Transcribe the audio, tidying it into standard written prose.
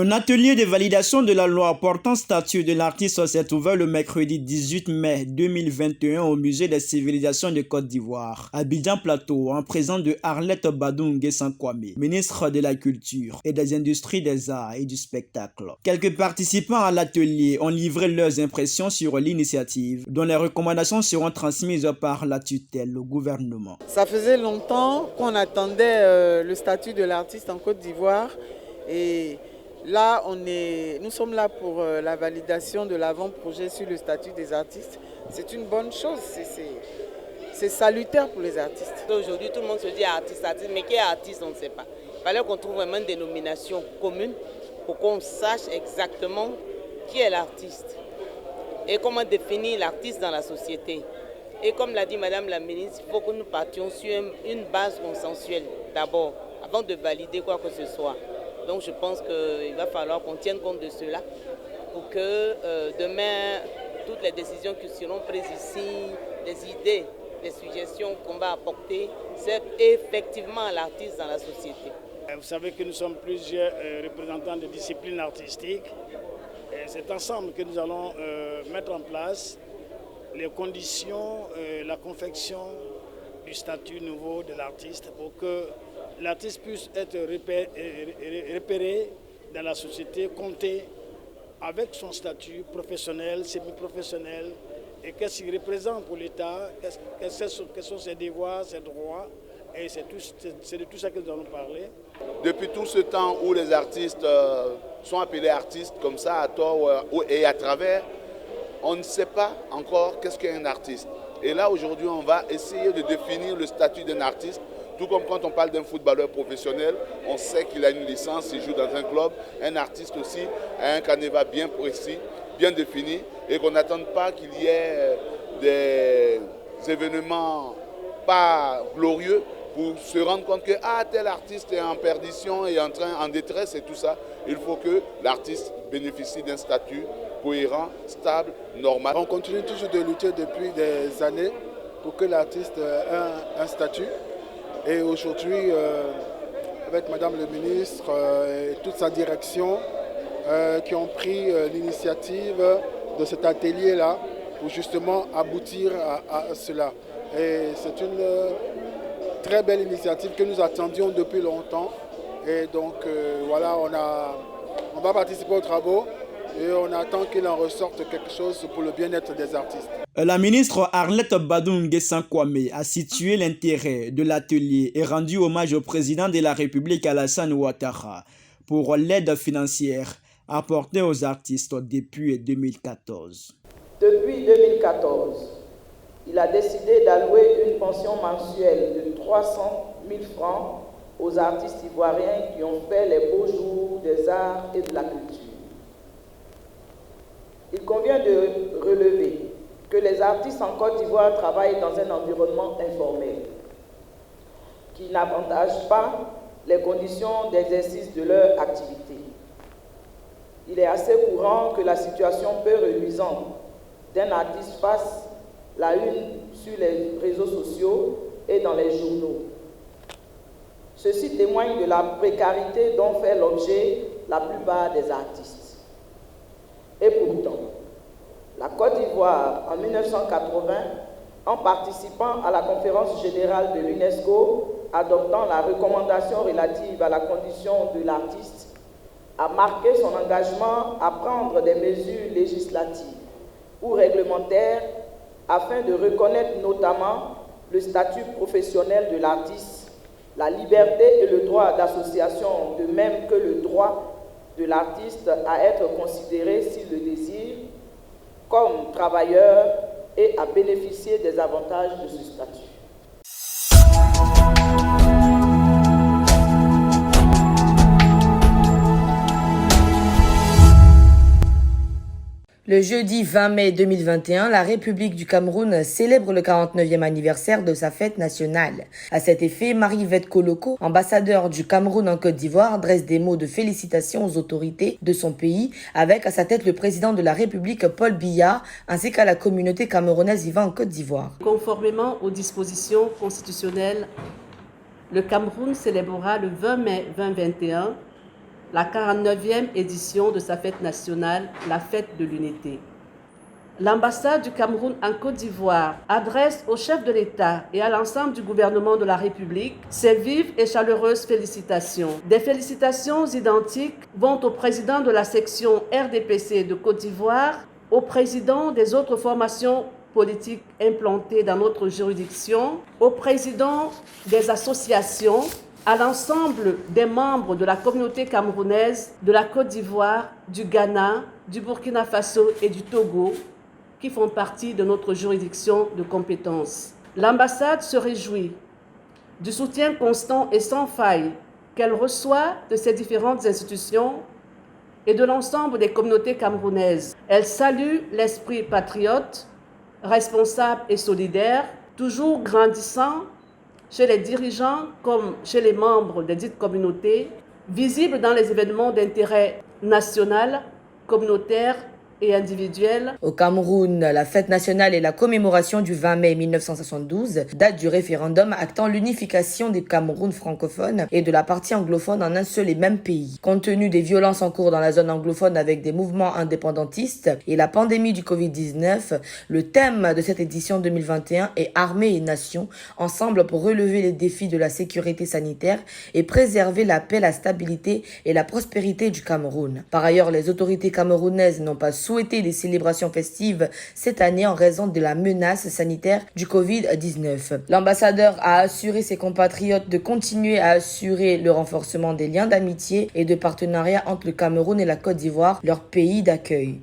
Un atelier de validation de la loi portant statut de l'artiste s'est ouvert le mercredi 18 mai 2021 au Musée des civilisations de Côte d'Ivoire, à Abidjan Plateau, en présence de Arlette Badou Nguessan Kwame, ministre de la Culture et des Industries des Arts et du Spectacle. Quelques participants à l'atelier ont livré leurs impressions sur l'initiative, dont les recommandations seront transmises par la tutelle au gouvernement. Ça faisait longtemps qu'on attendait le statut de l'artiste en Côte d'Ivoire et là, nous sommes là pour la validation de l'avant-projet sur le statut des artistes. C'est une bonne chose, c'est salutaire pour les artistes. Aujourd'hui, tout le monde se dit artiste, mais qui est artiste, on ne sait pas. Il fallait qu'on trouve vraiment une dénomination commune pour qu'on sache exactement qui est l'artiste et comment définir l'artiste dans la société. Et comme l'a dit Madame la ministre, il faut que nous partions sur une base consensuelle d'abord, avant de valider quoi que ce soit. Donc je pense qu'il va falloir qu'on tienne compte de cela pour que demain, toutes les décisions qui seront prises ici, les idées, les suggestions qu'on va apporter, servent effectivement à l'artiste dans la société. Vous savez que nous sommes plusieurs représentants de disciplines artistiques. C'est ensemble que nous allons mettre en place les conditions, la confection du statut nouveau de l'artiste pour que l'artiste puisse être repéré dans la société, compté avec son statut professionnel, semi-professionnel, et qu'est-ce qu'il représente pour l'État, quels sont ses devoirs, ses droits, et c'est de tout ça que nous allons parler. Depuis tout ce temps où les artistes sont appelés artistes comme ça, à tort et à travers, on ne sait pas encore qu'est-ce qu'est un artiste. Et là, aujourd'hui, on va essayer de définir le statut d'un artiste. Tout comme quand on parle d'un footballeur professionnel, on sait qu'il a une licence, il joue dans un club. Un artiste aussi a un canevas bien précis, bien défini, et qu'on n'attende pas qu'il y ait des événements pas glorieux pour se rendre compte que tel artiste est en perdition et en détresse et tout ça. Il faut que l'artiste bénéficie d'un statut cohérent, stable, normal. On continue toujours de lutter depuis des années pour que l'artiste ait un statut. Et aujourd'hui, avec Madame le ministre et toute sa direction, qui ont pris l'initiative de cet atelier-là pour justement aboutir à cela. Et c'est une très belle initiative que nous attendions depuis longtemps. Et donc voilà, on va participer aux travaux. Et on attend qu'il en ressorte quelque chose pour le bien-être des artistes. La ministre Arlette Badou Nguessan Kwame a situé l'intérêt de l'atelier et rendu hommage au président de la République Alassane Ouattara pour l'aide financière apportée aux artistes depuis 2014. Depuis 2014, il a décidé d'allouer une pension mensuelle de 300 000 francs aux artistes ivoiriens qui ont fait les beaux jours des arts et de la culture. Il convient de relever que les artistes en Côte d'Ivoire travaillent dans un environnement informel qui n'avantage pas les conditions d'exercice de leur activité. Il est assez courant que la situation peu reluisante d'un artiste fasse la une sur les réseaux sociaux et dans les journaux. Ceci témoigne de la précarité dont fait l'objet la plupart des artistes. Et pourtant, la Côte d'Ivoire, en 1980, en participant à la conférence générale de l'UNESCO, adoptant la recommandation relative à la condition de l'artiste, a marqué son engagement à prendre des mesures législatives ou réglementaires afin de reconnaître notamment le statut professionnel de l'artiste, la liberté et le droit d'association, de même que le droit de l'artiste à être considéré, s'il le désire, comme travailleur et à bénéficier des avantages de ce statut. Le jeudi 20 mai 2021, la République du Cameroun célèbre le 49e anniversaire de sa fête nationale. À cet effet, Marie-Yvette Koloko, ambassadeur du Cameroun en Côte d'Ivoire, dresse des mots de félicitations aux autorités de son pays, avec à sa tête le président de la République, Paul Biya, ainsi qu'à la communauté camerounaise vivant en Côte d'Ivoire. Conformément aux dispositions constitutionnelles, le Cameroun célébrera le 20 mai 2021 la 49e édition de sa fête nationale, la Fête de l'Unité. L'ambassade du Cameroun en Côte d'Ivoire adresse au chef de l'État et à l'ensemble du gouvernement de la République ses vives et chaleureuses félicitations. Des félicitations identiques vont au président de la section RDPC de Côte d'Ivoire, au président des autres formations politiques implantées dans notre juridiction, au président des associations, à l'ensemble des membres de la communauté camerounaise de la Côte d'Ivoire, du Ghana, du Burkina Faso et du Togo, qui font partie de notre juridiction de compétence. L'ambassade se réjouit du soutien constant et sans faille qu'elle reçoit de ces différentes institutions et de l'ensemble des communautés camerounaises. Elle salue l'esprit patriote, responsable et solidaire, toujours grandissant chez les dirigeants comme chez les membres des dites communautés, visible dans les événements d'intérêt national, communautaire et individuelle. Au Cameroun, la fête nationale est la commémoration du 20 mai 1972, date du référendum actant l'unification du Cameroun francophone et de la partie anglophone en un seul et même pays. Compte tenu des violences en cours dans la zone anglophone avec des mouvements indépendantistes et la pandémie du Covid-19, le thème de cette édition 2021 est Armée et Nation, ensemble pour relever les défis de la sécurité sanitaire et préserver la paix, la stabilité et la prospérité du Cameroun. Par ailleurs, les autorités camerounaises n'ont pas souhaité des célébrations festives cette année en raison de la menace sanitaire du Covid-19. L'ambassadeur a assuré ses compatriotes de continuer à assurer le renforcement des liens d'amitié et de partenariat entre le Cameroun et la Côte d'Ivoire, leur pays d'accueil.